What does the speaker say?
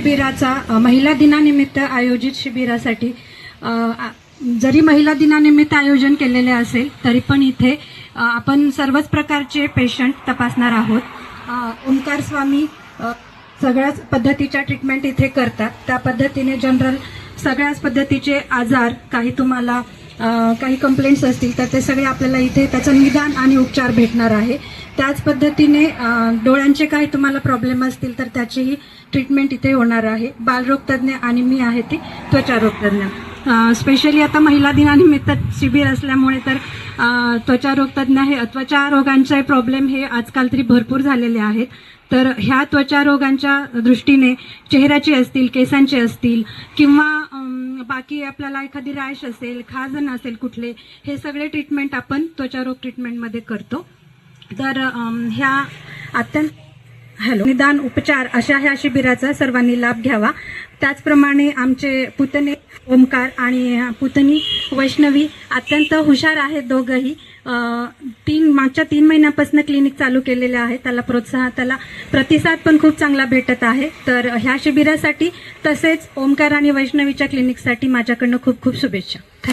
शिबिराचा महिला दिनानिमित्त आयोजित शिबिरासाठी जरी महिला दिनानिमित्त आयोजन केलेले असेल तरी पण इथे आपण सर्वच प्रकारचे पेशंट तपासणार आहोत। ओंकार स्वामी सगळ्याच पद्धतीच्या ट्रीटमेंट इथे करतात। त्या पद्धतीने जनरल सगळ्याच पद्धतीचे आजार काही तुम्हाला काही कंप्लेंट्स असतील तर ते सगळे आपल्याला इथे त्याचं निदान आणि उपचार भेटणार आहे। त्याच पद्धतीने डोळ्यांचे काही तुम्हाला प्रॉब्लेम असतील तर त्याचीही ट्रीटमेंट इथे होणार आहे। बालरोग तज्ञ आणि मी आहे ती त्वचारोग तज्ञ। स्पेशली आता महिला दिनानिमित्त शिबिर असल्यामुळे तर त्वचारोग तज्ञ हे त्वचा रोगांचे प्रॉब्लेम हे आजकाल तरी भरपूर झालेले आहेत। तर ह्या त्वचा रोगांच्या दृष्टीने चेहऱ्याचे असतील, केसांचे असतील किंवा बाकी आपल्याला एखादी रॅश असेल, खाजण असेल कुठले, हे सगळे ट्रीटमेंट आपण त्वचारोग ट्रीटमेंटमध्ये करतो। तर ह्या अत्यंत निदान उपचार अशा ह्या शिबिराचा सर्वांनी लाभ घ्यावा। त्याचप्रमाणे आमचे पुतणे ओमकार आणि पुतणी वैष्णवी अत्यंत हुशार आहेत दोघंही। मागच्या 3 महिन्यापासून क्लिनिक चालू केलेले आहे। त्याला प्रतिसाद पण खूप चांगला भेटत आहे। तर ह्या शिबिरासाठी तसेच ओमकार आणि वैष्णवीच्या क्लिनिकसाठी माझ्याकडनं खूप खूप शुभेच्छा।